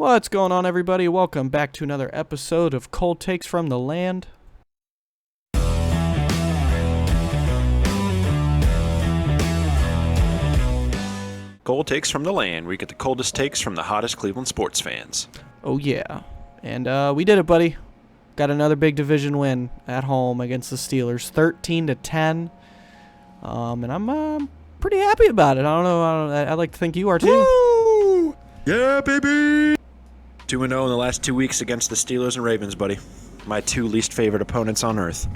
What's going on, everybody? Welcome back to another episode of Cold Takes from the Land. Cold Takes from the Land, where you get the coldest takes from the hottest Cleveland sports fans. Oh, yeah. And we did it, buddy. Got another big division win at home against the Steelers, 13-10. And I'm pretty happy about it. I don't know. I'd like to think you are, too. Woo! Yeah, baby! 2-0 in the last 2 weeks against the Steelers and Ravens, buddy. My two least favorite opponents on earth.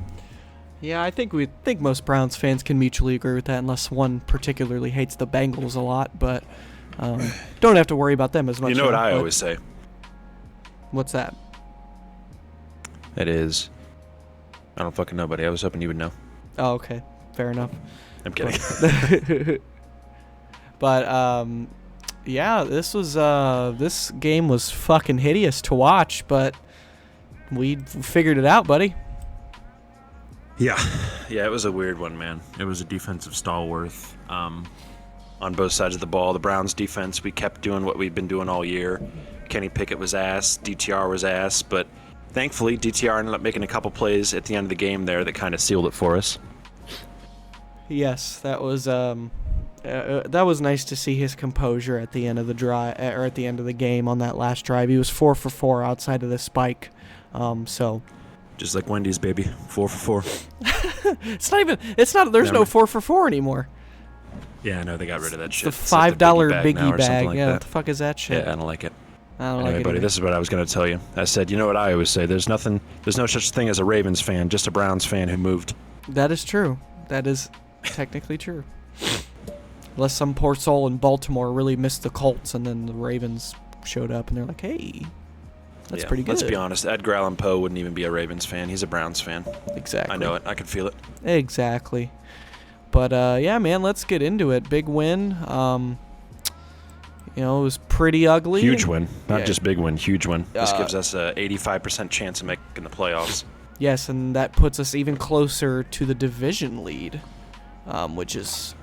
Yeah, I think most Browns fans can mutually agree with that, unless one particularly hates the Bengals a lot. But don't have to worry about them as much. You know what I always say? What's that? It is. I don't fucking know, buddy. I was hoping you would know. Oh, okay. Fair enough. I'm kidding. But yeah, this game was fucking hideous to watch, but we figured it out, buddy. Yeah, it was a weird one, man. It was a defensive stalwart on both sides of the ball. The Browns' defense, we kept doing what we've been doing all year. Kenny Pickett was ass, DTR was ass, but thankfully DTR ended up making a couple plays at the end of the game there that kind of sealed it for us. Yes, that was nice to see his composure at the end of the drive, or at the end of the game on that last drive. He was 4 for 4 outside of the spike. So just like Wendy's, baby, 4 for 4. There's no 4 for 4 anymore. Yeah, I know, they got rid of that shit. The $5 biggie bag. Like what the fuck is that shit? Yeah, I don't like it. Anyway, buddy, this is what I was going to tell you. I said, you know what I always say, there's no such thing as a Ravens fan, just a Browns fan who moved. That is true. That is technically true. Unless some poor soul in Baltimore really missed the Colts, and then the Ravens showed up, and they're like, hey, that's pretty good. Let's be honest, Edgar Allan Poe wouldn't even be a Ravens fan. He's a Browns fan. Exactly. I know it. I can feel it. Exactly. But, yeah, man, let's get into it. Big win. It was pretty ugly. Huge win. Not just big win, huge win. This gives us a 85% chance of making the playoffs. Yes, and that puts us even closer to the division lead, which is...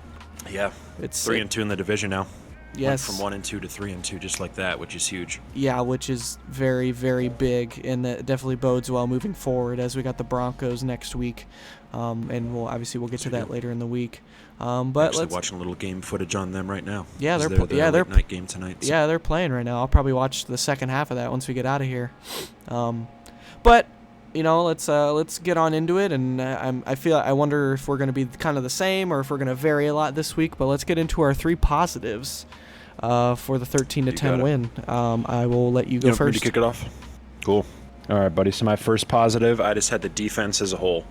Yeah, it's 3-2 in the division now. Yes. Went from 1-2 to 3-2 just like that, which is huge. Yeah, which is very, very big, and that definitely bodes well moving forward as we got the Broncos next week. And we'll get to that later in the week. But actually watching a little game footage on them right now. Yeah, they're late night game tonight. So. Yeah, they're playing right now. I'll probably watch the second half of that once we get out of here. But let's get on into it. And I wonder if we're going to be kind of the same or if we're going to vary a lot this week. But let's get into our 3 positives for the 13-10 win. I will let you go first. Want me to kick it off? Cool. All right, buddy. So my first positive, I just had the defense as a whole.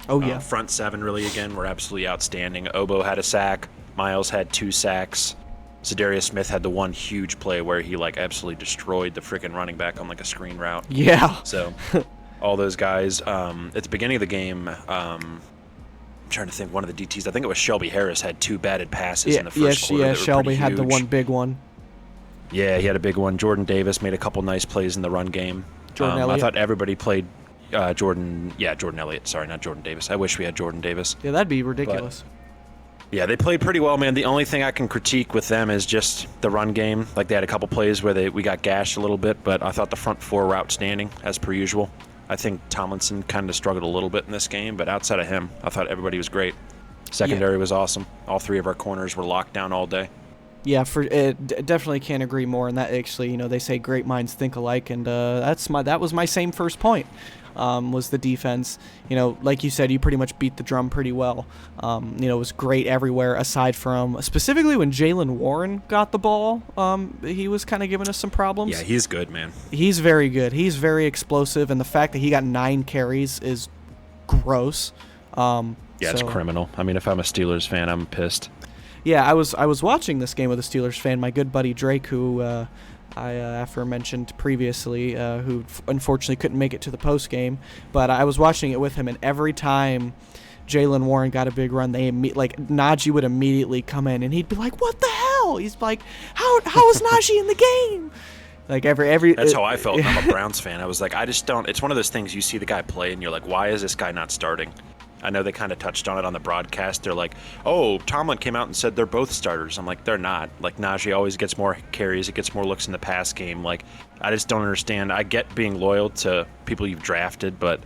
Oh, yeah. Front 7 really, again, were absolutely outstanding. Obo had a sack. Miles had 2 sacks. Zadarius Smith had the one huge play where he, absolutely destroyed the freaking running back on, a screen route. Yeah. So, all those guys. At the beginning of the game, I'm trying to think, one of the DTs, I think it was Shelby Harris, had 2 batted passes in the first quarter. Yeah, Shelby had the one big one. Yeah, he had a big one. Jordan Davis made a couple nice plays in the run game. Jordan Elliott. I thought everybody played... Jordan Elliott. Sorry, not Jordan Davis. I wish we had Jordan Davis. Yeah, that'd be ridiculous. But, yeah, they played pretty well, man. The only thing I can critique with them is just the run game. They had a couple plays where we got gashed a little bit, but I thought the front 4 were outstanding, as per usual. I think Tomlinson kind of struggled a little bit in this game, but outside of him, I thought everybody was great. Secondary was awesome. All 3 of our corners were locked down all day. Yeah, definitely can't agree more. And that actually, they say great minds think alike, and that was my same first point. Was the defense. Like you said, you pretty much beat the drum pretty well. It was great everywhere aside from specifically when Jaylen Warren got the ball. He was kind of giving us some problems. Yeah, he's good, man. He's very good. He's very explosive, and the fact that he got 9 carries is gross. It's criminal. I mean, if I'm a Steelers fan, I'm pissed. Yeah, I was watching this game with a Steelers fan, my good buddy Drake, who I aforementioned previously, who unfortunately couldn't make it to the post game, but I was watching it with him, and every time Jaylen Warren got a big run, Najee would immediately come in, and he'd be like, "What the hell?" He's like, "How is Najee in the game?" Every That's how I felt. I'm a Browns fan. I was like, I just don't. It's one of those things you see the guy play, and you're like, why is this guy not starting? I know they kind of touched on it on the broadcast. They're like, oh, Tomlin came out and said they're both starters. I'm like, they're not. Like, Najee always gets more carries. It gets more looks in the pass game. Like, I just don't understand. I get being loyal to people you've drafted, but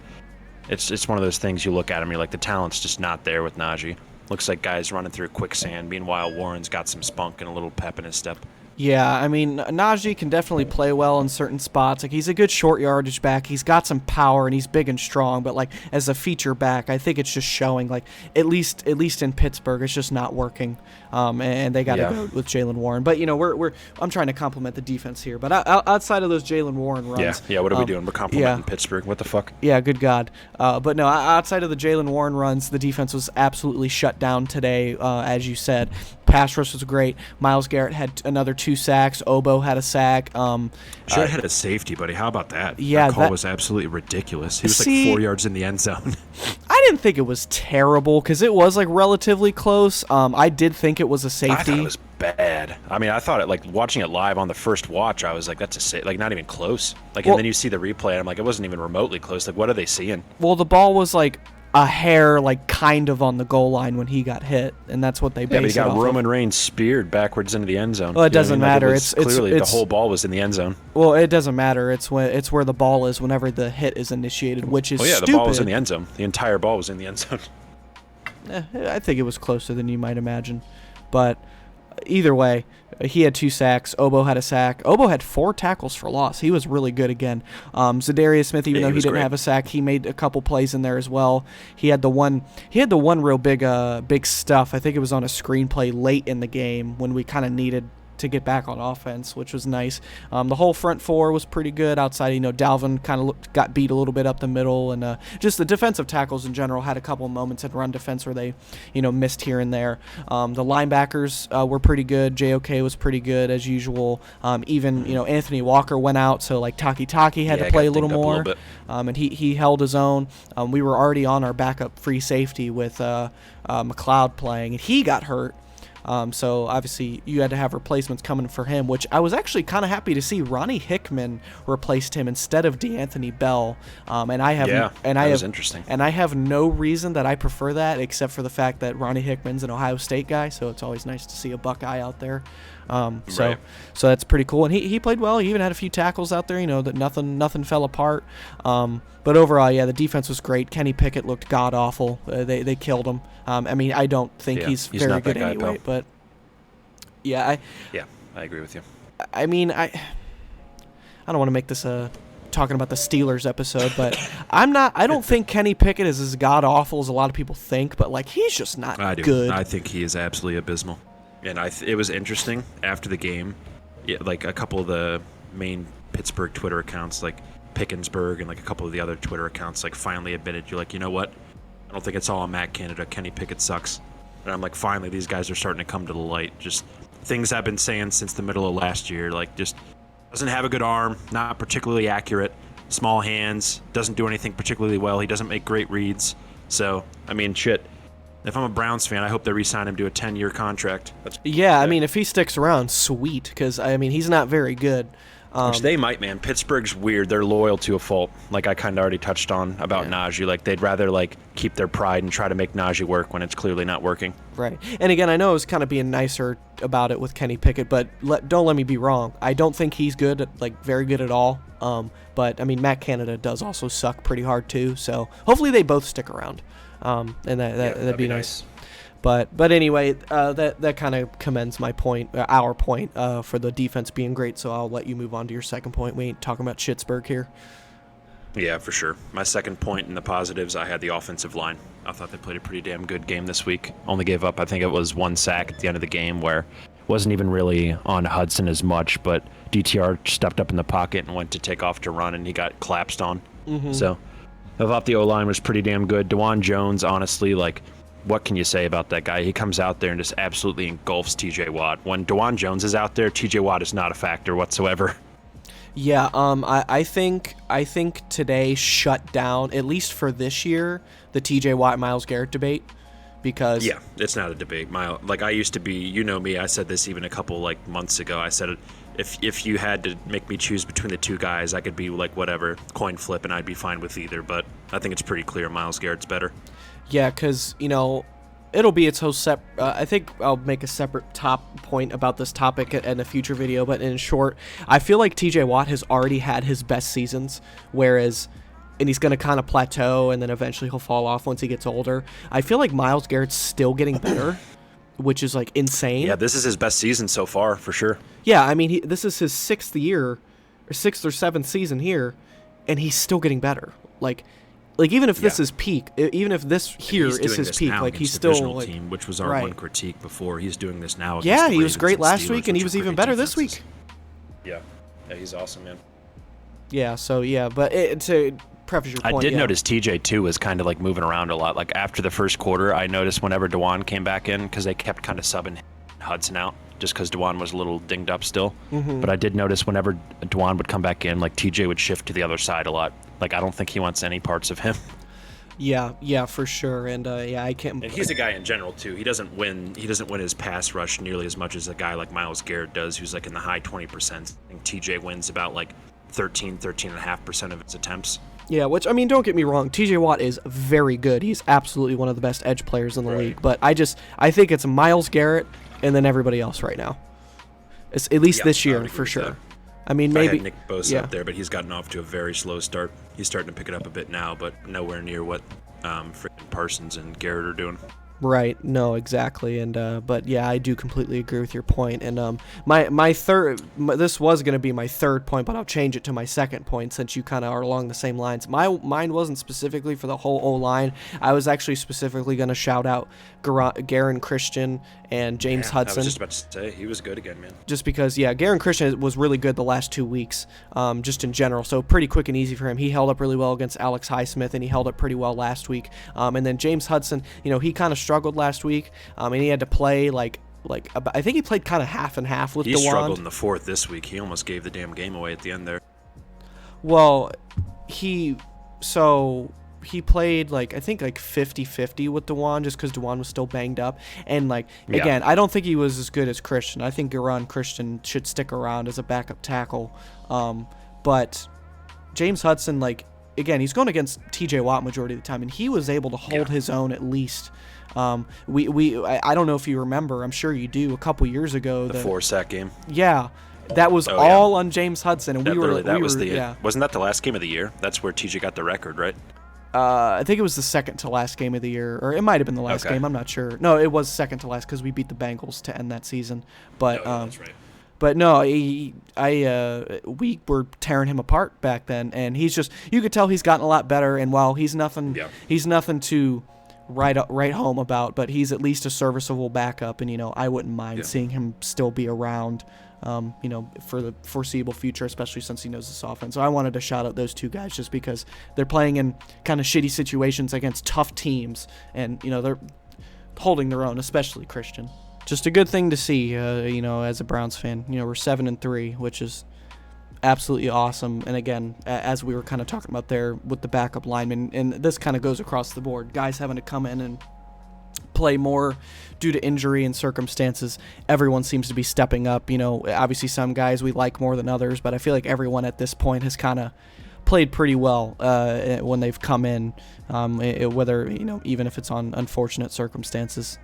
it's one of those things you look at him, you're like, the talent's just not there with Najee. Looks like guys running through quicksand. Meanwhile, Warren's got some spunk and a little pep in his step. Yeah, I mean, Najee can definitely play well in certain spots. Like, he's a good short yardage back. He's got some power, and he's big and strong. But, like, as a feature back, I think it's just showing, like, at least in Pittsburgh, it's just not working. And they got to go with Jaylen Warren. But, you know, I'm trying to compliment the defense here. But outside of those Jaylen Warren runs. Yeah, what are we doing? We're complimenting Pittsburgh. What the fuck? Yeah, good God. But no, outside of the Jaylen Warren runs, the defense was absolutely shut down today, as you said. Pass rush was great. Myles Garrett had another 2 sacks. Obo had a sack. Should have had a safety, buddy. How about that? Yeah, that call was absolutely ridiculous. He was like 4 yards in the end zone. I didn't think it was terrible because it was like relatively close. I did think it was a safety. I thought it was bad. I mean, I thought it, like, watching it live on the first watch, I was like, that's like not even close. Like, and then you see the replay, and I'm like, it wasn't even remotely close. Like, what are they seeing? Well, the ball was like a hair, like, kind of on the goal line when he got hit, and that's what they based it off. Yeah, but he got Roman Reigns speared backwards into the end zone. Well, it doesn't matter. It's clearly the whole ball was in the end zone. Well, it doesn't matter. It's where the ball is whenever the hit is initiated, which is stupid. The ball was in the end zone. The entire ball was in the end zone. I think it was closer than you might imagine, but either way, he had 2 sacks. Obo had a sack. Obo had 4 tackles for loss. He was really good again. Zadarius Smith, even though he didn't have a sack, he made a couple plays in there as well. He had the one real big stuff. I think it was on a screenplay late in the game when we kind of needed to get back on offense, which was nice. The whole front 4 was pretty good. Outside, Dalvin kind of got beat a little bit up the middle, and just the defensive tackles in general had a couple moments in run defense where they, missed here and there. The linebackers were pretty good. JOK was pretty good as usual. Even Anthony Walker went out, so like Taki had to play a little more, and he held his own. We were already on our backup free safety with McLeod playing, and he got hurt. So obviously you had to have replacements coming for him, which I was actually kind of happy to see. Ronnie Hickman replaced him instead of DeAnthony Bell, and I have interesting. And I have no reason that I prefer that except for the fact that Ronnie Hickman's an Ohio State guy, so it's always nice to see a Buckeye out there. So that's pretty cool, and he played well. He even had a few tackles out there, that nothing fell apart. But overall, the defense was great. Kenny Pickett looked god awful. They killed him. I mean, I don't think he's very good anyway, but I agree with you. I mean, I don't want to make this talking about the Steelers episode, but I don't think Kenny Pickett is as god awful as a lot of people think, but like he's just not good. I think he is absolutely abysmal. And it was interesting after the game, like a couple of the main Pittsburgh Twitter accounts, like Pickensburg and like a couple of the other Twitter accounts, like finally admitted, you're like, you know what? I don't think it's all on Matt Canada. Kenny Pickett sucks. And I'm like, finally, these guys are starting to come to the light. Just things I've been saying since the middle of last year, like just doesn't have a good arm, not particularly accurate, small hands, doesn't do anything particularly well. He doesn't make great reads. So, I mean, shit. If I'm a Browns fan, I hope they re-sign him to a 10-year contract. I mean, if he sticks around, sweet, because, I mean, he's not very good. Which they might, man. Pittsburgh's weird. They're loyal to a fault, like I kind of already touched on about Najee. Like, they'd rather, like, keep their pride and try to make Najee work when it's clearly not working. Right. And, again, I know I was kind of being nicer about it with Kenny Pickett, but don't let me be wrong. I don't think he's good, like, very good at all. But, I mean, Matt Canada does also suck pretty hard, too. So, hopefully they both stick around. And that'd be nice. But anyway, that kind of commends my point, our point, for the defense being great. So I'll let you move on to your second point. We ain't talking about Pittsburgh here. Yeah, for sure. My second point in the positives, I had the offensive line. I thought they played a pretty damn good game this week. Only gave up, I think it was 1 sack at the end of the game, where it wasn't even really on Hudson as much, but DTR stepped up in the pocket and went to take off to run, and he got collapsed on. Mm-hmm. So I thought the O-line was pretty damn good. DeJuan Jones, honestly, like, what can you say about that guy? He comes out there and just absolutely engulfs TJ Watt. When DeJuan Jones is out there, TJ Watt is not a factor whatsoever. Yeah, I think today shut down, at least for this year, the TJ Watt Myles Garrett debate, because it's not a debate. Like, I used to be, you know me, I said this even a couple like months ago. I said if you had to make me choose between the two guys, I could be like whatever, coin flip, and I'd be fine with either. But I think it's pretty clear Myles Garrett's better. Yeah, because, it'll be its whole I think I'll make a separate top point about this topic in a future video, but in short, I feel like TJ Watt has already had his best seasons, and he's going to kind of plateau, and then eventually he'll fall off once he gets older. I feel like Myles Garrett's still getting better, which is, like, insane. Yeah, this is his best season so far, for sure. Yeah, I mean, this is his 6th or 7th season here, and he's still getting better. Like even if this is peak, even if this here is his peak, like he's still like, team, which was our one critique before. He's doing this now. Yeah, he was great last week, and he was even better this week. Yeah, he's awesome, man. Yeah, so but to preface your point, I did notice TJ too was kind of like moving around a lot. Like after the first quarter, I noticed whenever DeJuan came back in, because they kept kind of subbing Hudson out, just because DeJuan was a little dinged up still. Mm-hmm. But I did notice whenever DeJuan would come back in, like TJ would shift to the other side a lot. Like I don't think he wants any parts of him. Yeah, for sure. And I can't. And he's a guy in general too. He doesn't win his pass rush nearly as much as a guy like Myles Garrett does, who's like in the high 20%. I think TJ wins about like 13.5% of his attempts. Yeah, which, I mean, don't get me wrong, TJ Watt is very good. He's absolutely one of the best edge players in the league. But I think it's Myles Garrett and then everybody else right now. It's at least this year, for sure. I mean, maybe I had Nick Bosa up there, but he's gotten off to a very slow start. He's starting to pick it up a bit now, but nowhere near what freaking Parsons and Garrett are doing. Right. No, exactly. And but yeah, I do completely agree with your point. And my third, this was going to be my third point, but I'll change it to my second point since you kind of are along the same lines. Mine wasn't specifically for the whole O-line. I was actually specifically going to shout out Garen Christian and James Hudson. I was just about to say, he was good again, man. Just because, Garen Christian was really good the last 2 weeks, just in general. So pretty quick and easy for him. He held up really well against Alex Highsmith, and he held up pretty well last week. And then James Hudson, he kind of struggled last week, and he had to play I think he played kind of half and half with DeJuan. He struggled in the fourth this week. He almost gave the damn game away at the end there. Well, he played I think 50-50 with DeJuan just because DeJuan was still banged up. And again, I don't think he was as good as Christian. I think Garen Christian should stick around as a backup tackle. But James Hudson, again, he's going against TJ Watt majority of the time, and he was able to hold his own at least. I don't know if you remember, I'm sure you do, a couple years ago. The 4-sack game. Yeah. That was all on James Hudson, and wasn't that the last game of the year? That's where TJ got the record, right? I think it was the second to last game of the year, or it might have been the last game. I'm not sure. No, it was second to last because we beat the Bengals to end that season. But that's right. But no, we were tearing him apart back then, and you could tell he's gotten a lot better. And while he's nothing to write home about, but he's at least a serviceable backup, and I wouldn't mind seeing him still be around. For the foreseeable future, especially since he knows this offense. So I wanted to shout out those two guys just because they're playing in kind of shitty situations against tough teams, and they're holding their own, especially Christian. Just a good thing to see, as a Browns fan. We're 7-3, which is absolutely awesome. And again, as we were kind of talking about there with the backup linemen, and this kind of goes across the board, guys having to come in and play more due to injury and circumstances. Everyone seems to be stepping up. Obviously some guys we like more than others, but I feel like everyone at this point has kind of played pretty well when they've come in, whether even if it's on unfortunate circumstances.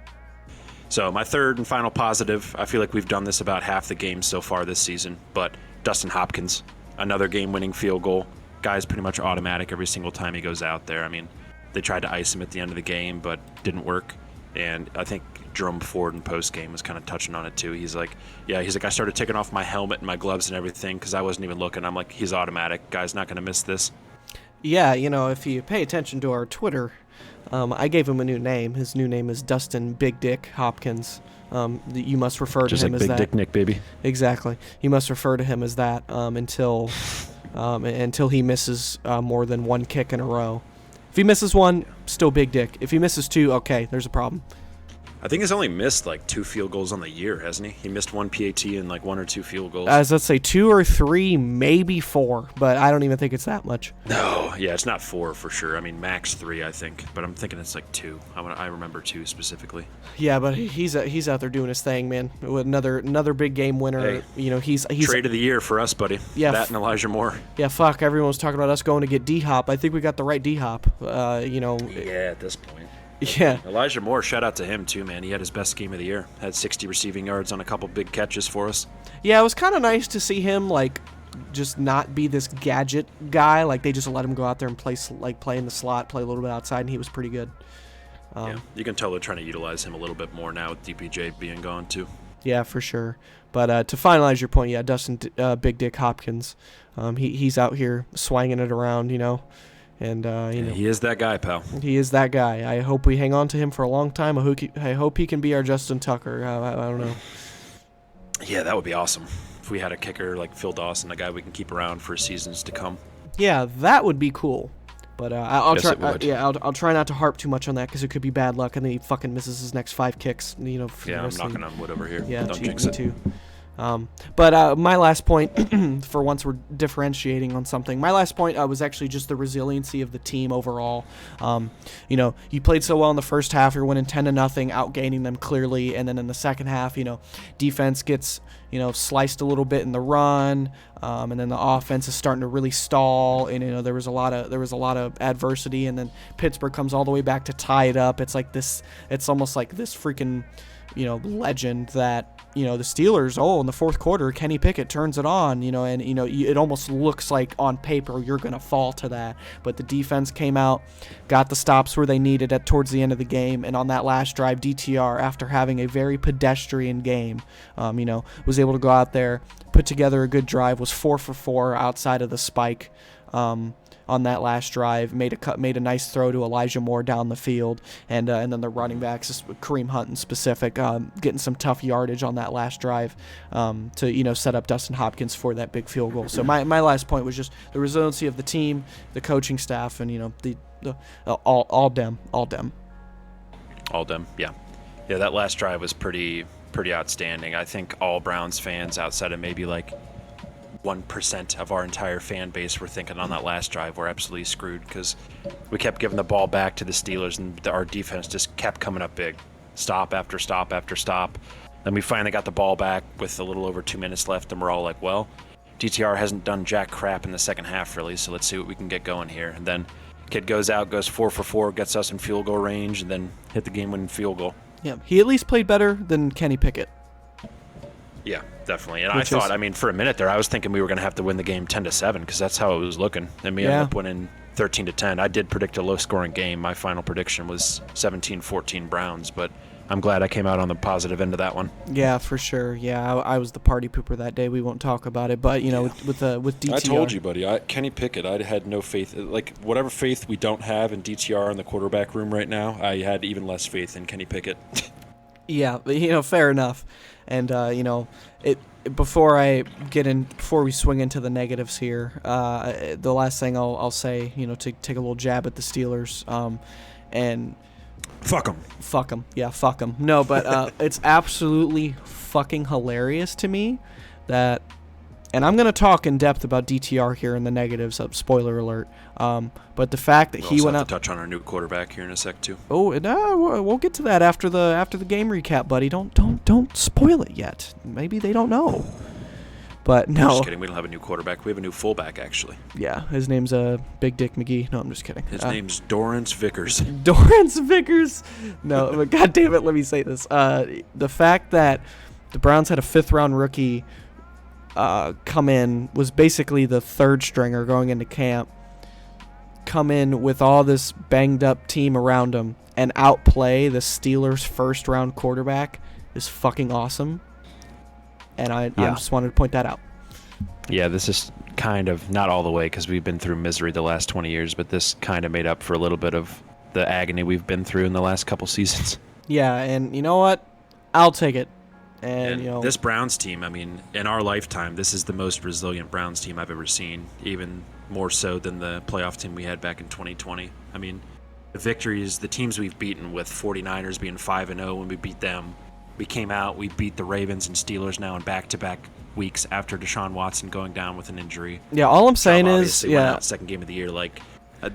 So my third and final positive, I feel like we've done this about half the games so far this season, but Dustin Hopkins, another game-winning field goal. Guy's pretty much automatic every single time he goes out there. I mean, they tried to ice him at the end of the game, but didn't work. And I think Jerome Ford in post-game was kind of touching on it too. He's like, I started taking off my helmet and my gloves and everything because I wasn't even looking. I'm like, he's automatic. Guy's not going to miss this. Yeah, if you pay attention to our Twitter, I gave him a new name. His new name is Dustin Big Dick Hopkins. You must refer to him as that. Just like Big Dick Nick, baby. Exactly. You must refer to him as that until he misses more than one kick in a row. If he misses one, still Big Dick. If he misses two, okay, there's a problem. I think he's only missed like 2 field goals on the year, hasn't he? He missed 1 PAT and like 1 or 2 field goals. As let's say 2 or 3, maybe 4, but I don't even think it's that much. No, yeah, it's not 4 for sure. I mean, max 3, I think, but I'm thinking it's like 2. I remember 2 specifically. Yeah, but he's out there doing his thing, man. With another big game winner. Hey, he's trade of the year for us, buddy. Yeah, that and Elijah Moore. Yeah, fuck. Everyone was talking about us going to get D-Hop. I think we got the right D-Hop. Yeah, at this point. Yeah. Elijah Moore, shout out to him too, man. He had his best game of the year. Had 60 receiving yards on a couple big catches for us. Yeah, it was kind of nice to see him like just not be this gadget guy. Like they just let him go out there and play in the slot, play a little bit outside, and he was pretty good. Yeah, you can tell they're trying to utilize him a little bit more now with DPJ being gone too. Yeah, for sure. But to finalize your point, yeah, Dustin Big Dick Hopkins, he's out here swinging it around, And he is that guy, pal. He is that guy. I hope we hang on to him for a long time. I hope he can be our Justin Tucker. I don't know. Yeah, that would be awesome if we had a kicker like Phil Dawson, a guy we can keep around for seasons to come. Yeah, that would be cool. But I'll Yes, try. it would. I'll try not to harp too much on that because it could be bad luck, and then he fucking misses his next 5 kicks. For Yeah, the I'm rest of the- knocking on wood over here. Yeah, Don't me jinx it. too. But my last point, for once we're differentiating on something, my last point was actually just the resiliency of the team overall. You played so well in the first half, you're winning 10-0, outgaining them clearly, and then in the second half, defense gets sliced a little bit in the run, and then the offense is starting to really stall, and there was a lot of adversity, and then Pittsburgh comes all the way back to tie it up. It's almost like this freaking legend that the Steelers, in the fourth quarter, Kenny Pickett turns it on, and it almost looks like on paper you're going to fall to that. But the defense came out, got the stops where they needed it towards the end of the game, and on that last drive, DTR, after having a very pedestrian game, was able to go out there, put together a good drive, was 4 for 4 outside of the spike. On that last drive, made a nice throw to Elijah Moore down the field, and then the running backs, Kareem Hunt in specific, getting some tough yardage on that last drive to set up Dustin Hopkins for that big field goal. So my last point was just the resiliency of the team, the coaching staff, and all dem. All dem, yeah. That last drive was pretty outstanding. I think all Browns fans, outside of maybe like 1% of our entire fan base, were thinking on that last drive we're absolutely screwed because we kept giving the ball back to the Steelers and our defense just kept coming up big, stop after stop after stop. Then we finally got the ball back with a little over 2 minutes left, and we're all like, well, DTR hasn't done jack crap in the second half really, so let's see what we can get going here. And then kid goes out, goes 4 for 4, gets us in field goal range, and then hit the game-winning field goal. Yeah, he at least played better than Kenny Pickett. Yeah, definitely. And I mean, for a minute there, I was thinking we were going to have to win the game 10-7 because that's how it was looking. And we ended up winning 13-10. I did predict a low-scoring game. My final prediction was 17-14 Browns, but I'm glad I came out on the positive end of that one. Yeah, for sure. Yeah, I was the party pooper that day. We won't talk about it, but with DTR, I told you, buddy. Kenny Pickett, I had no faith. Like whatever faith we don't have in DTR in the quarterback room right now, I had even less faith in Kenny Pickett. Yeah, fair enough. And before we swing into the negatives here, the last thing I'll say, to take a little jab at the Steelers, and Fuck them. fuck them. Yeah, fuck them. No, but it's absolutely fucking hilarious to me that, and I'm gonna talk in depth about DTR here in the negatives. Spoiler alert. But the fact that he went out to touch on our new quarterback here in a sec too. Oh, no, we'll get to that after the game recap, buddy. Don't spoil it yet. Maybe they don't know. But no. Just kidding. We don't have a new quarterback. We have a new fullback actually. Yeah, his name's Big Dick McGee. No, I'm just kidding. His name's Dorrance Vickers. Dorrance Vickers. No, but God damn it, let me say this. The fact that the Browns had a 5th-round rookie come in, was basically the 3rd stringer going into camp, come in with all this banged up team around him and outplay the Steelers' 1st-round quarterback is fucking awesome. And I just wanted to point that out. Yeah, this is kind of, not all the way because we've been through misery the last 20 years, but this kind of made up for a little bit of the agony we've been through in the last couple seasons. Yeah, and you know what? I'll take it. And this Browns team, I mean, in our lifetime, this is the most resilient Browns team I've ever seen, even more so than the playoff team we had back in 2020. I mean, the victories, the teams we've beaten, with 49ers being 5-0 when we beat them. We came out, we beat the Ravens and Steelers now in back-to-back weeks after Deshaun Watson going down with an injury. Yeah, all I'm saying is, went out second game of the year. Like,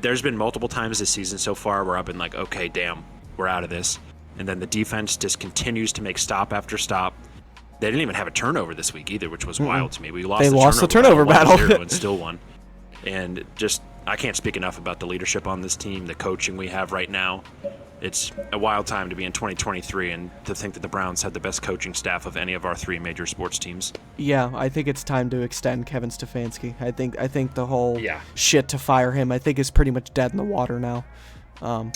there's been multiple times this season so far where I've been like, okay, damn, we're out of this. And then the defense just continues to make stop after stop. They didn't even have a turnover this week either, which was wild to me. We lost the turnover battle and still won. And just, I can't speak enough about the leadership on this team, the coaching we have right now. It's a wild time to be in 2023, and to think that the Browns had the best coaching staff of any of our 3 major sports teams. Yeah, I think it's time to extend Kevin Stefanski. I think the whole shit to fire him, I think, is pretty much dead in the water now.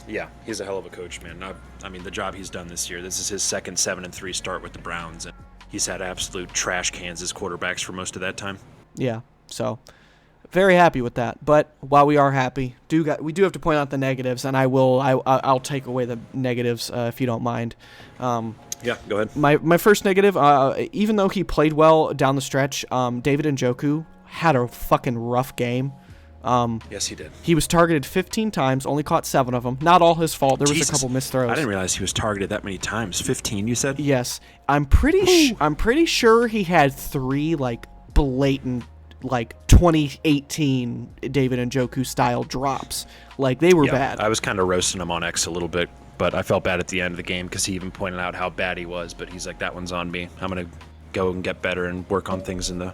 Yeah, he's a hell of a coach, man. I mean, the job he's done this year, this is his second 7-3 start with the Browns, and he's had absolute trash cans as quarterbacks for most of that time. Yeah, so very happy with that. But while we are happy, we do have to point out the negatives, and I'll take away the negatives if you don't mind. Yeah, go ahead. My first negative, even though he played well down the stretch, David Njoku had a fucking rough game. Yes, he did. He was targeted 15 times, only caught 7 of them. Not all his fault. There was a couple missed throws. I didn't realize he was targeted that many times. 15, you said? Yes. I'm pretty sure he had 3 like blatant like 2018 David Njoku style drops. Like, they were bad. I was kind of roasting him on X a little bit, but I felt bad at the end of the game because he even pointed out how bad he was, but he's like, that one's on me. I'm going to go and get better and work on things in the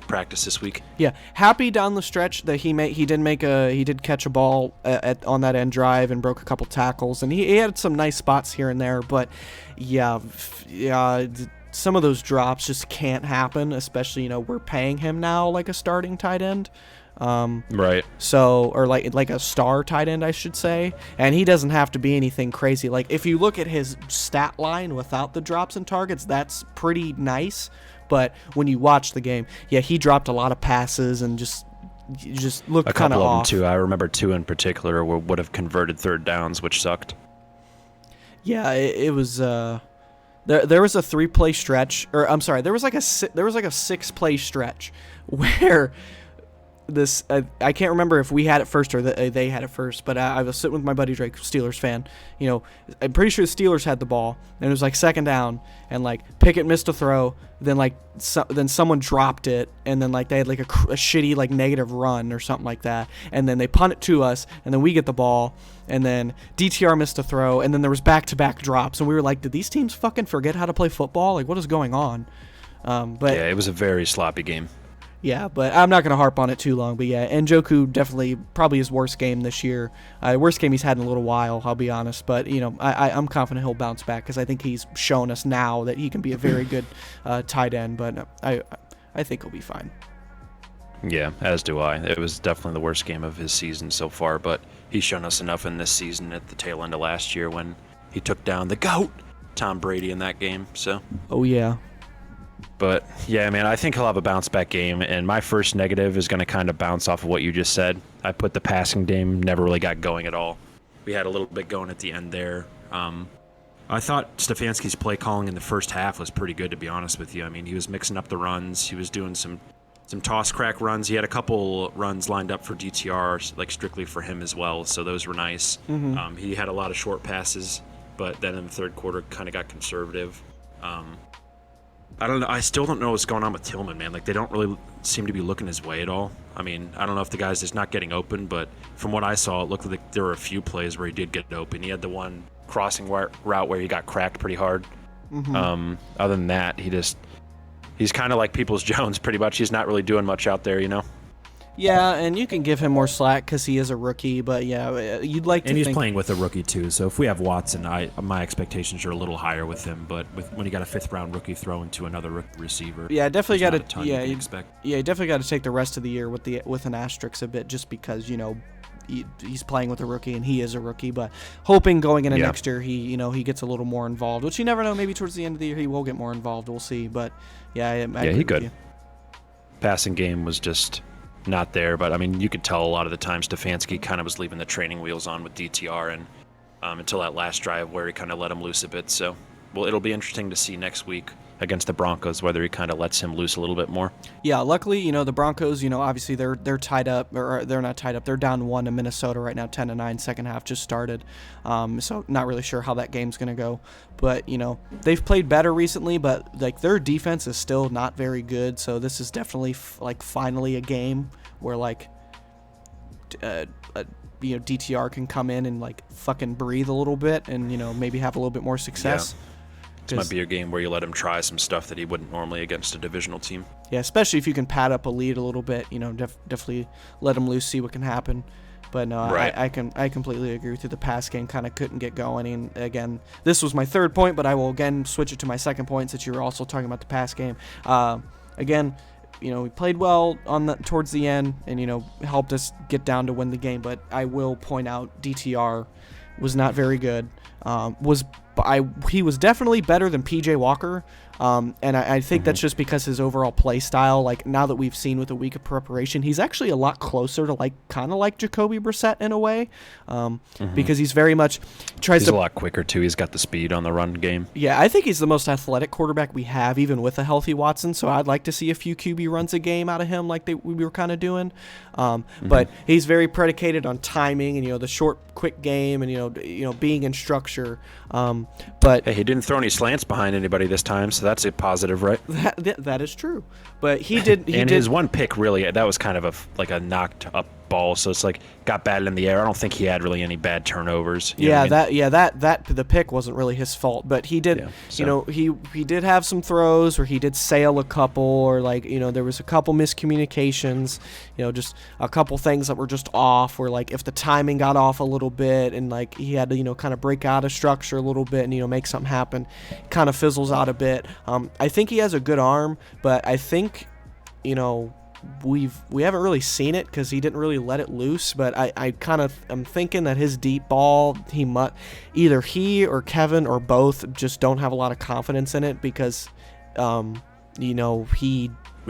practice this week. Yeah, happy down the stretch that he did catch a ball on that end drive and broke a couple tackles, and he had some nice spots here and there, but yeah, some of those drops just can't happen, especially, we're paying him now like a starting tight end. Right. So, or like a star tight end, I should say, and he doesn't have to be anything crazy. Like, if you look at his stat line without the drops and targets, that's pretty nice. But when you watch the game, yeah, he dropped a lot of passes and just looked kind of off. A couple of them too. I remember 2 in particular would have converted third downs, which sucked. Yeah, it was. There was a 3-play stretch, or I'm sorry, there was like a 6-play stretch where this I can't remember if we had it first or they had it first, but I was sitting with my buddy Drake, Steelers fan. I'm pretty sure the Steelers had the ball, and it was like second down, and like Pickett missed a throw, then then someone dropped it, and then like they had like a shitty like negative run or something like that, and then they punt it to us, and then we get the ball, and then DTR missed a throw, and then there was back-to-back drops, and we were like, did these teams fucking forget how to play football? Like, what is going on? But yeah, it was a very sloppy game. Yeah, but I'm not going to harp on it too long. But yeah, Njoku definitely probably his worst game this year. Worst game he's had in a little while, I'll be honest. But, I'm confident he'll bounce back because I think he's shown us now that he can be a very good tight end. But I think he'll be fine. Yeah, as do I. It was definitely the worst game of his season so far, but he's shown us enough in this season at the tail end of last year when he took down the GOAT, Tom Brady, in that game. So. Oh, yeah. But, yeah, man, I think he'll have a bounce-back game, and my first negative is going to kind of bounce off of what you just said. I put the passing game never really got going at all. We had a little bit going at the end there. I thought Stefanski's play calling in the first half was pretty good, to be honest with you. I mean, he was mixing up the runs. He was doing some toss-crack runs. He had a couple runs lined up for DTR, like strictly for him as well, so those were nice. Mm-hmm. He had a lot of short passes, but then in the third quarter kind of got conservative. I don't know. I still don't know what's going on with Tillman, man. Like, they don't really seem to be looking his way at all. I mean, I don't know if the guy's just not getting open, but from what I saw, it looked like there were a few plays where he did get open. He had the one crossing route where he got cracked pretty hard. Mm-hmm. Other than that, he's kind of like Peoples-Jones, pretty much. He's not really doing much out there, Yeah, and you can give him more slack because he is a rookie, but yeah, you'd like to think... And he's playing with a rookie, too, so if we have Watson, my expectations are a little higher with him, but when you got a fifth-round rookie throwing to another receiver... Yeah, definitely got to... you definitely got to take the rest of the year with an asterisk a bit, just because, he's playing with a rookie and he is a rookie, but hoping going into next year he gets a little more involved, which you never know. Maybe towards the end of the year he will get more involved. We'll see, but yeah, he could. Passing game was just not there, but I mean, you could tell a lot of the time Stefanski kind of was leaving the training wheels on with DTR, and until that last drive where he kind of let him loose a bit. So, well, it'll be interesting to see next week against the Broncos, whether he kind of lets him loose a little bit more. Yeah, luckily, the Broncos, obviously they're tied up, or they're not tied up. They're down 1 to Minnesota right now, 10-9. Second half just started, so not really sure how that game's gonna go. But they've played better recently, but like their defense is still not very good. So this is definitely finally a game where DTR can come in and like fucking breathe a little bit and maybe have a little bit more success. Yeah. This might be a game where you let him try some stuff that he wouldn't normally against a divisional team. Yeah, especially if you can pad up a lead a little bit. Definitely let him loose, see what can happen. But no, right. I completely agree with you. The pass game kind of couldn't get going. And again, this was my third point, but I will again switch it to my second point since you were also talking about the pass game. Again, we played well towards the end, and helped us get down to win the game. But I will point out DTR was not very good. He was definitely better than PJ Walker, and I think that's just because his overall play style, like now that we've seen with a week of preparation, he's actually a lot closer to kind of like Jacoby Brissett in a way, because he's very much he's a lot quicker too. He's got the speed on the run game. Yeah, I think he's the most athletic quarterback we have, even with a healthy Watson. So I'd like to see a few QB runs a game out of him, like we were kind of doing. But he's very predicated on timing and the short, quick game, and being in structure. But hey, he didn't throw any slants behind anybody this time, so that's a positive, right? That is true. But he did. His one pick really, that was kind of a knocked up ball, so it's like got batted in the air. I don't think he had really any bad turnovers. The pick wasn't really his fault, but he did. He did have some throws where he did sail a couple, or there was a couple miscommunications. Just a couple things that were just off. Where if the timing got off a little bit, and he had to kind of break out of structure a little bit and make something happen, kind of fizzles out a bit. I think he has a good arm, but I think we haven't really seen it because he didn't really let it loose. But I'm thinking that his deep ball, either he or Kevin or both just don't have a lot of confidence in it because we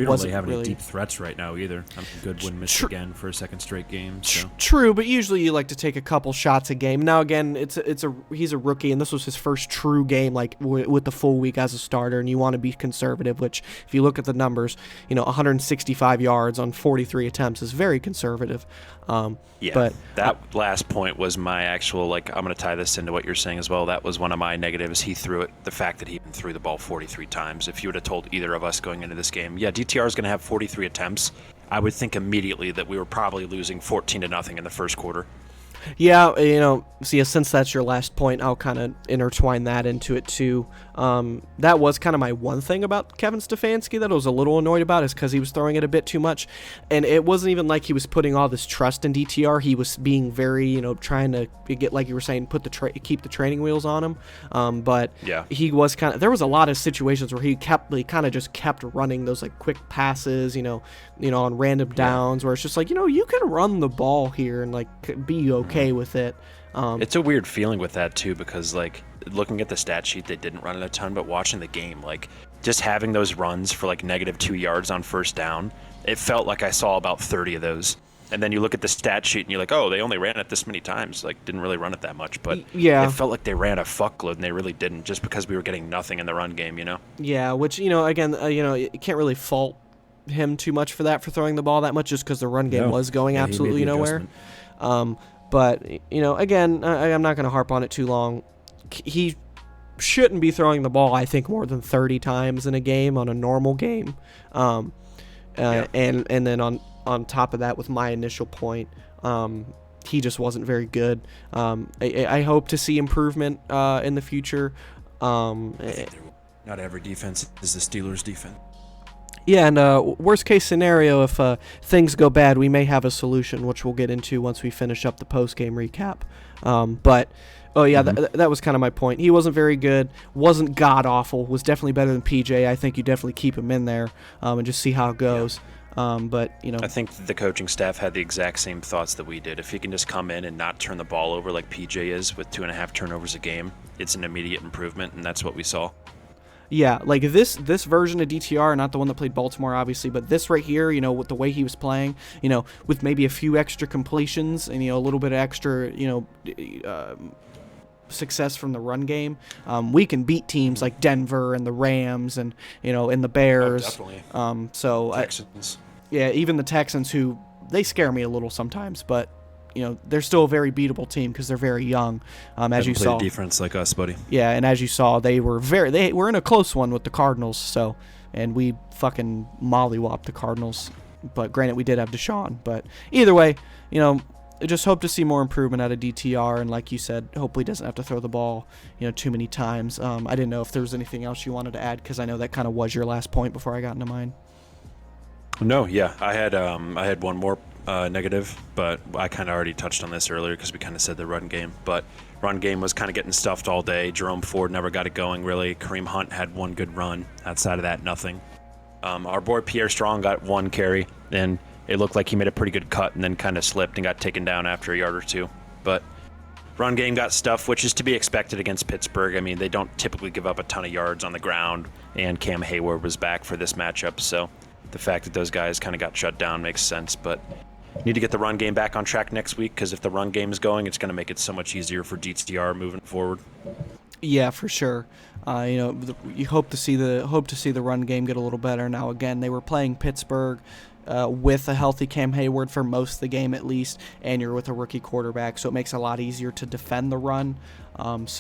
don't really have any deep threats right now either. Goodwin missed again for a second straight game. So. True, but usually you like to take a couple shots a game. Now again, he's a rookie, and this was his first true game with the full week as a starter, and you want to be conservative. Which, if you look at the numbers, 165 yards on 43 attempts is very conservative. But that last point was my actual I'm going to tie this into what you're saying as well. That was one of my negatives. He threw it. The fact that he threw the ball 43 times. If you would have told either of us going into this game, DTR is going to have 43 attempts, I would think immediately that we were probably losing 14-0 in the first quarter. Yeah, since that's your last point, I'll kind of intertwine that into it too. That was kind of my one thing about Kevin Stefanski that I was a little annoyed about, is because he was throwing it a bit too much, and it wasn't even like he was putting all this trust in DTR. He was being very, trying to get, like you were saying, keep the training wheels on him. But yeah, he was there was a lot of situations where he kind of just kept running those quick passes, on random downs, where it's just you can run the ball here and be okay with it. It's a weird feeling with that too, because looking at the stat sheet, they didn't run it a ton, but watching the game, just having those runs for -2 yards on first down, it felt like I saw about 30 of those. And then you look at the stat sheet and you're like, oh, they only ran it this many times, didn't really run it that much, but yeah, it felt like they ran a fuckload, and they really didn't, just because we were getting nothing in the run game, Yeah, which again, you can't really fault him too much for throwing the ball that much, just because the run game was going absolutely nowhere. But, again, I'm not going to harp on it too long. He shouldn't be throwing the ball, I think, more than 30 times in a game on a normal game. And then on top of that, with my initial point, he just wasn't very good. I hope to see improvement in the future. Not every defense is the Steelers' defense. Yeah, and worst case scenario, if things go bad, we may have a solution, which we'll get into once we finish up the post-game recap. That was kind of my point. He wasn't very good, wasn't god-awful, was definitely better than PJ. I think you definitely keep him in there and just see how it goes. I think the coaching staff had the exact same thoughts that we did. If he can just come in and not turn the ball over like PJ is with 2.5 turnovers a game, it's an immediate improvement, and that's what we saw. Yeah, this version of DTR, not the one that played Baltimore, obviously, but this right here, with the way he was playing, with maybe a few extra completions and, a little bit of extra, success from the run game, we can beat teams like Denver and the Rams and and the Bears. Definitely. Texans. Even the Texans, who they scare me a little sometimes, but they're still a very beatable team because they're very young. As you saw, defense like us, buddy. Yeah, and as you saw, they were in a close one with the Cardinals. So, and we fucking mollywopped the Cardinals. But granted, we did have Deshaun. But either way, I just hope to see more improvement out of DTR, and like you said, hopefully doesn't have to throw the ball, too many times. I didn't know if there was anything else you wanted to add, because I know that kind of was your last point before I got into mine. No, yeah, I had one more negative, but I kind of already touched on this earlier because we kind of said the run game. But run game was kind of getting stuffed all day. Jerome Ford never got it going, really. Kareem Hunt had one good run. Outside of that, nothing. Our boy Pierre Strong got one carry, and it looked like he made a pretty good cut and then kind of slipped and got taken down after a yard or two. But run game got stuffed, which is to be expected against Pittsburgh. I mean, they don't typically give up a ton of yards on the ground, and Cam Hayward was back for this matchup, so the fact that those guys kind of got shut down makes sense. But need to get the run game back on track next week, because if the run game is going, it's going to make it so much easier for DTR moving forward. Yeah, for sure. You hope to see the run game get a little better. Now, again, they were playing Pittsburgh with a healthy Cam Hayward for most of the game at least, and you're with a rookie quarterback, so it makes it a lot easier to defend the run. That's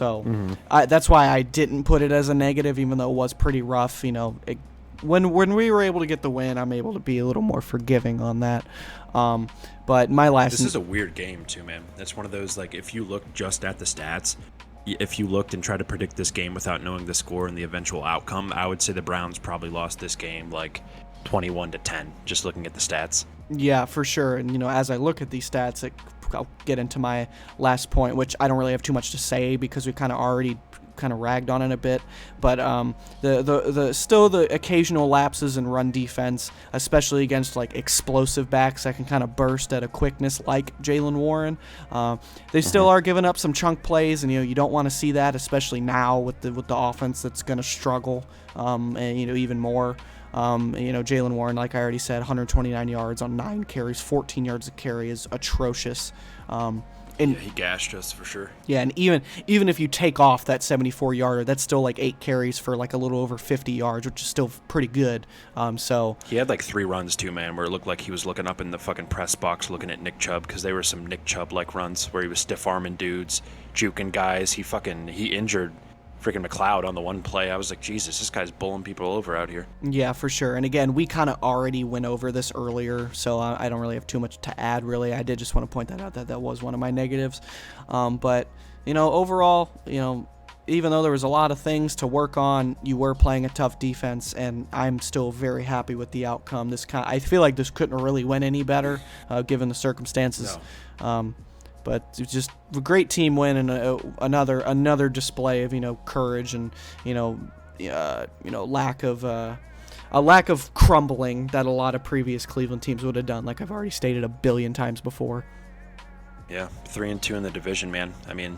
why I didn't put it as a negative, even though it was pretty rough. When we were able to get the win, I'm able to be a little more forgiving on that. But my last... This is a weird game, too, man. It's one of those, like, if you look just at the stats, if you looked and tried to predict this game without knowing the score and the eventual outcome, I would say the Browns probably lost this game, like, 21-10, just looking at the stats. Yeah, for sure. And, as I look at these stats, I'll get into my last point, which I don't really have too much to say because we kind of already ragged on it a bit, but the occasional lapses in run defense, especially against like explosive backs that can kind of burst at a quickness like Jaylen Warren, they still are giving up some chunk plays, and you don't want to see that, especially now with the offense that's going to struggle, and even more. Jaylen Warren, like I already said, 129 yards on 9 carries, 14 yards a carry is atrocious. And he gashed us for sure. Yeah, and even if you take off that 74-yarder, that's still like 8 carries for like a little over 50 yards, which is still pretty good. So he had like 3 runs too, man, where it looked like he was looking up in the fucking press box looking at Nick Chubb, because they were some Nick Chubb-like runs where he was stiff-arming dudes, juking guys. He injured freaking McLeod on the one play. I was like, Jesus, this guy's bowling people over out here. Yeah, for sure. And again, we kind of already went over this earlier, so I don't really have too much to add, really. I did just want to point that out, that was one of my negatives. But, overall, even though there was a lot of things to work on, you were playing a tough defense, and I'm still very happy with the outcome. I feel like this couldn't really win any better, given the circumstances. No. But it's just a great team win, and another display of courage and lack of crumbling that a lot of previous Cleveland teams would have done, like I've already stated a billion times before. Yeah, 3-2 in the division, man. I mean,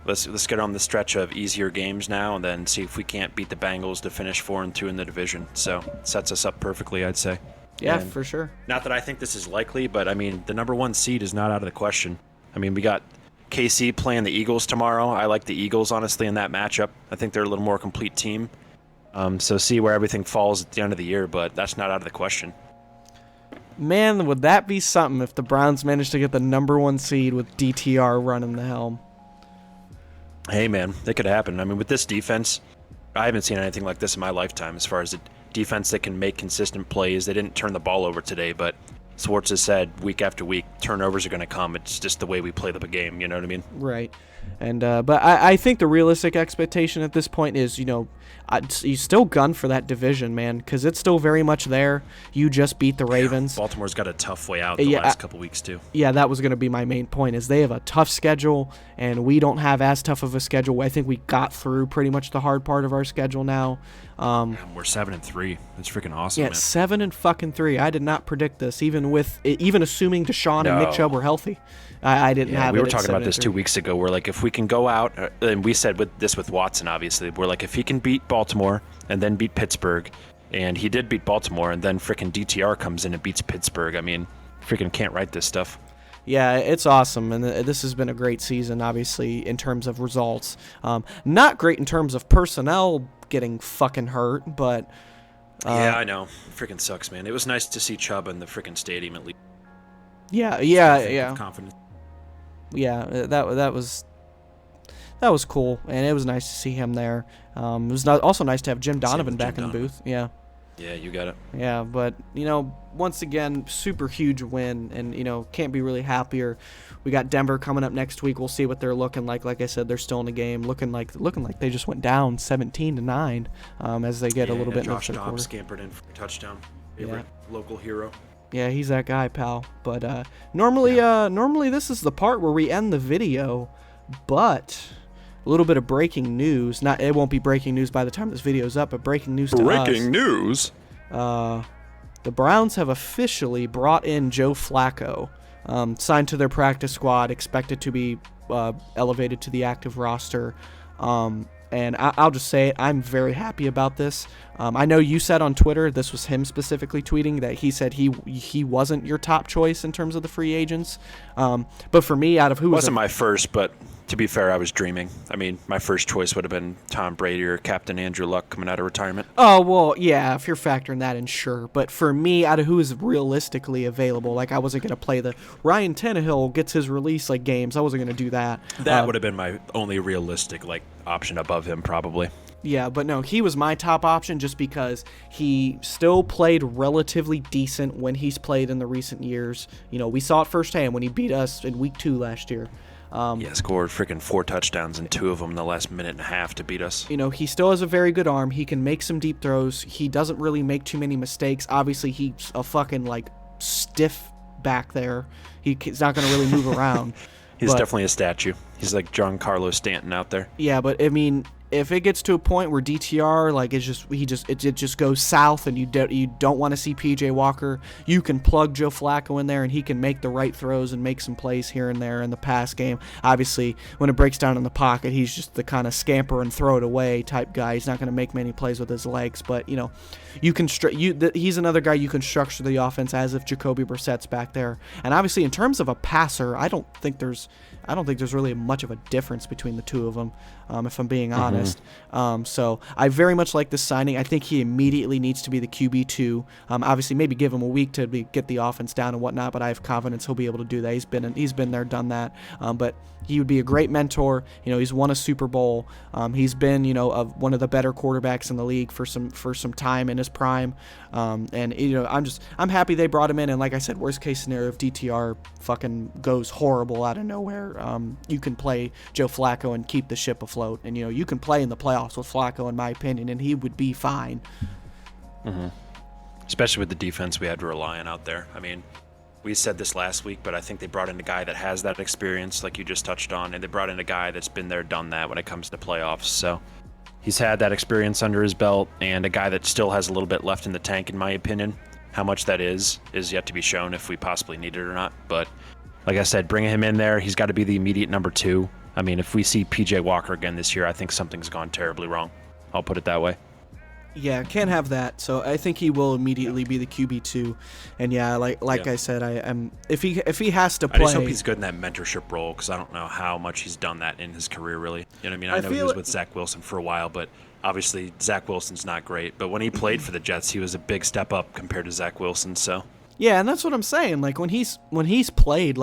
let's get on the stretch of easier games now, and then see if we can't beat the Bengals to finish 4-2 in the division. So it sets us up perfectly, I'd say. Yeah, and for sure. Not that I think this is likely, but I mean, the number 1 seed is not out of the question. I mean, we got KC playing the Eagles tomorrow. I like the Eagles, honestly, in that matchup. I think they're a little more complete team. So see where everything falls at the end of the year, but that's not out of the question. Man, would that be something if the Browns managed to get the number 1 seed with DTR running the helm. Hey, man, that could happen. I mean, with this defense, I haven't seen anything like this in my lifetime as far as the defense that can make consistent plays. They didn't turn the ball over today, but Swartz has said week after week, turnovers are going to come. It's just the way we play the game, you know what I mean? Right. And but I think the realistic expectation at this point is, you still gun for that division, man, because it's still very much there. You just beat the Ravens. Yeah, Baltimore's got a tough way out the last couple weeks, too. Yeah, that was going to be my main point, is they have a tough schedule, and we don't have as tough of a schedule. I think we got through pretty much the hard part of our schedule now. We're 7-3. That's freaking awesome, yeah, man. 7-3. I did not predict this, even assuming Deshaun and Nick Chubb were healthy. I didn't have it. We were talking about this 2 weeks ago. We're like, if we can go out, and we said with Watson, obviously, we're like, if he can beat Baltimore and then beat Pittsburgh, and he did beat Baltimore, and then freaking DTR comes in and beats Pittsburgh, I mean, freaking can't write this stuff. Yeah, it's awesome, and this has been a great season, obviously, in terms of results. Not great in terms of personnel getting fucking hurt, but... yeah, I know. Freaking sucks, man. It was nice to see Chubb in the freaking stadium at least. Yeah. Confidence. Yeah, that was cool, and it was nice to see him there. It was also nice to have Jim Donovan back in the booth. Yeah. Yeah, you got it. Yeah, but, once again, super huge win, and, can't be really happier. We got Denver coming up next week. We'll see what they're looking like. Like I said, they're still in the game, looking like they just went down 17-9 as they get a little bit in the Josh third Dobbs quarter. scampered in for a touchdown. Favorite local hero. Yeah, he's that guy, pal. But normally this is the part where we end the video, but... A little bit of breaking news. It won't be breaking news by the time this video is up, but breaking news to us. Breaking news. The Browns have officially brought in Joe Flacco, signed to their practice squad, expected to be elevated to the active roster. And I'll just say it, I'm very happy about this. I know you said on Twitter, this was him specifically tweeting, that he said he wasn't your top choice in terms of the free agents. But for me, out of who wasn't my first, but to be fair, I was dreaming. I mean, my first choice would have been Tom Brady or Captain Andrew Luck coming out of retirement. Oh, well, yeah, if you're factoring that in, sure. But for me, out of who is realistically available, like I wasn't going to play the Ryan Tannehill gets his release like games. I wasn't going to do that. That would have been my only realistic option above him, probably. Yeah, but no, he was my top option just because he still played relatively decent when he's played in the recent years. We saw it firsthand when he beat us in week 2 last year. Scored freaking 4 touchdowns and 2 of them in the last minute and a half to beat us. He still has a very good arm. He can make some deep throws. He doesn't really make too many mistakes. Obviously, he's a fucking, stiff back there. He's not going to really move around. He's definitely a statue. He's like Giancarlo Stanton out there. Yeah, but, I mean... If it gets to a point where DTR it just goes south and you don't want to see PJ Walker, you can plug Joe Flacco in there and he can make the right throws and make some plays here and there in the pass game. Obviously, when it breaks down in the pocket, he's just the kind of scamper and throw it away type guy. He's not going to make many plays with his legs, but you can he's another guy you can structure the offense as if Jacoby Brissett's back there. And obviously, in terms of a passer, I don't think there's really much of a difference between the two of them, if I'm being honest. So I very much like this signing. I think he immediately needs to be the QB2. Obviously, maybe give him a week to get the offense down and whatnot, but I have confidence he'll be able to do that. He's been there, done that. But he would be a great mentor. He's won a Super Bowl. He's been one of the better quarterbacks in the league for some time in his prime. And I'm happy they brought him in. And like I said, worst case scenario, if DTR fucking goes horrible out of nowhere, you can play Joe Flacco and keep the ship afloat. And you can play in the playoffs with Flacco, in my opinion, and he would be fine. Mm-hmm. Especially with the defense we had to rely on out there. I mean, we said this last week, but I think they brought in a guy that has that experience, like you just touched on, and they brought in a guy that's been there, done that when it comes to playoffs. So he's had that experience under his belt, and a guy that still has a little bit left in the tank, in my opinion. How much that is yet to be shown if we possibly need it or not. But like I said, bringing him in there, he's got to be the immediate number 2. I mean, if we see PJ Walker again this year, I think something's gone terribly wrong. I'll put it that way. Yeah, can't have that. So I think he will immediately be the QB2. And yeah, I said, if he has to play. I just hope he's good in that mentorship role, because I don't know how much he's done that in his career, really. You know what I mean? I know he was with Zach Wilson for a while, but obviously Zach Wilson's not great. But when he played for the Jets, he was a big step up compared to Zach Wilson. So yeah, and that's what I'm saying. When he's played,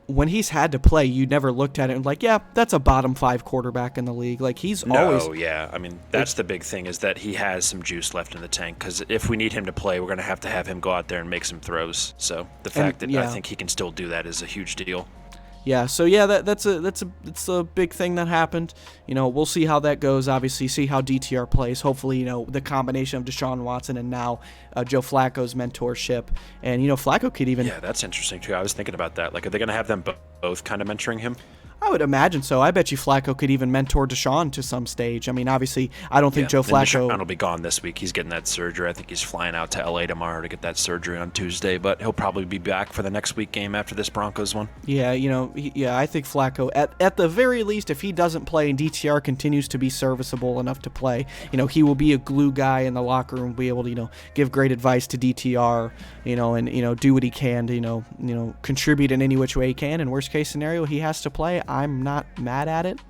when he's had to play, you never looked at it and yeah, that's a bottom 5 quarterback in the league. He's always... No, yeah. I mean, that's the big thing, is that he has some juice left in the tank, because if we need him to play, we're going to have him go out there and make some throws. So the fact that I think he can still do that is a huge deal. Yeah, so yeah, that's a big thing that happened. We'll see how that goes. Obviously, see how DTR plays. Hopefully, the combination of Deshaun Watson and now Joe Flacco's mentorship, and Flacco could even. Yeah, that's interesting too. I was thinking about that. Are they going to have them both kind of mentoring him? I would imagine so. I bet you Flacco could even mentor Deshaun to some stage. I mean, obviously, I don't think Joe And Flacco. Deshaun will be gone this week. He's getting that surgery. I think he's flying out to LA tomorrow to get that surgery on Tuesday, but he'll probably be back for the next week game after this Broncos one. Yeah, I think Flacco, at the very least, if he doesn't play and DTR continues to be serviceable enough to play, he will be a glue guy in the locker room, be able to, give great advice to DTR, and, do what he can to, contribute in any which way he can. In worst case scenario, he has to play. I'm not mad at it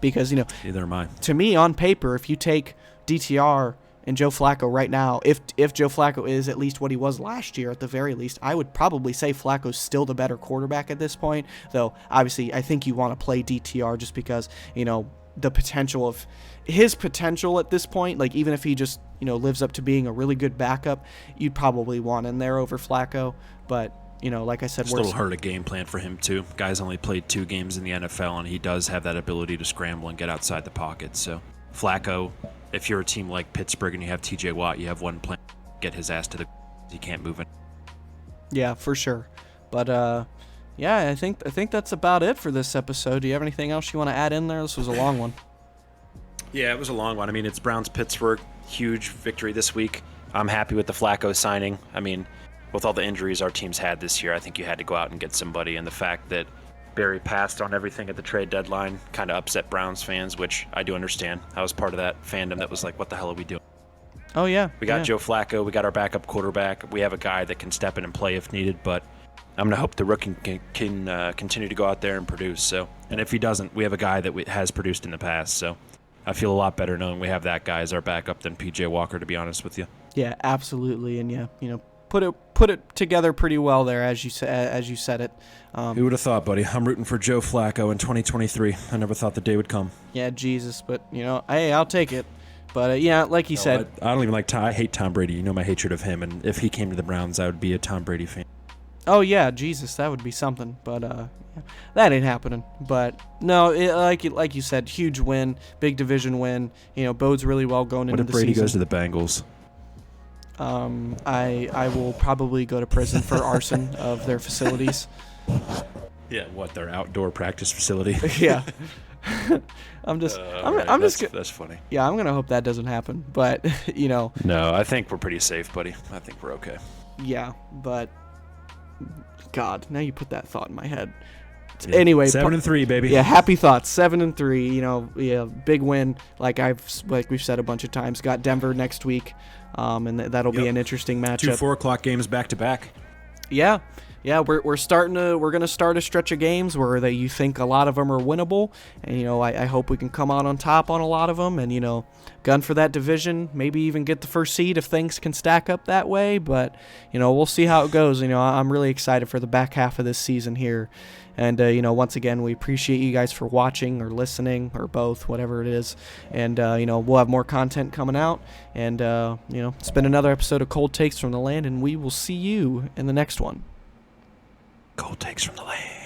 because, Neither am I. to me, on paper, if you take DTR and Joe Flacco right now, if Joe Flacco is at least what he was last year at the very least, I would probably say Flacco's still the better quarterback at this point, though obviously I think you want to play DTR just because, the potential of his potential at this point, like even if he just, lives up to being a really good backup, you'd probably want in there over Flacco, but like I said, Just a little hurt a game plan for him too. Guy's only played 2 games in the NFL, and he does have that ability to scramble and get outside the pocket. So Flacco, if you're a team like Pittsburgh and you have TJ Watt, you have one plan: get his ass to the. He can't move it. Yeah, for sure. But yeah, I think that's about it for this episode. Do you have anything else you want to add in there? This was a long one. Yeah, it was a long one. I mean, it's Browns-Pittsburgh. Huge victory this week. I'm happy with the Flacco signing. I mean, with all the injuries our team's had this year, I think you had to go out and get somebody. And the fact that Barry passed on everything at the trade deadline kind of upset Browns fans, which I do understand. I was part of that fandom that was like, what the hell are we doing? Oh, yeah. We got Joe Flacco. We got our backup quarterback. We have a guy that can step in and play if needed, but I'm going to hope the rookie can continue to go out there and produce. So, and if he doesn't, we have a guy that has produced in the past. So I feel a lot better knowing we have that guy as our backup than P.J. Walker, to be honest with you. Yeah, absolutely. And yeah, put it together pretty well there as you said it. Who would have thought, buddy? I'm rooting for Joe Flacco in 2023. I never thought the day would come. Yeah, Jesus, but hey, I'll take it. But yeah, like you said, I don't even like Tom. I hate Tom Brady. You know my hatred of him, and if he came to the Browns, I would be a Tom Brady fan. oh yeah, Jesus, that would be something. But yeah, that ain't happening. But no, like you said, huge win, big division win. Bodes really well going What into if the Brady season. goes to the Bengals? I will probably go to prison for arson of their facilities. Yeah, what, their outdoor practice facility? Yeah. I'm just That's funny. yeah, I'm gonna hope that doesn't happen. But No, I think we're pretty safe, buddy. I think we're okay. yeah, but God, now you put that thought in my head. Yeah. Anyway, 7-3, baby. yeah, happy thoughts. 7-3. Yeah, big win. Like we've said a bunch of times. Got Denver next week, and that'll be an interesting matchup. 2 4 o'clock games back to back. Yeah, we're gonna start a stretch of games where you think a lot of them are winnable, and I hope we can come out on top on a lot of them, and gun for that division, maybe even get the first seed if things can stack up that way. But we'll see how it goes. I'm really excited for the back half of this season here, and once again we appreciate you guys for watching or listening or both, whatever it is, and we'll have more content coming out, and it's been another episode of Cold Takes from the Land, and we will see you in the next one. Cold takes from the land.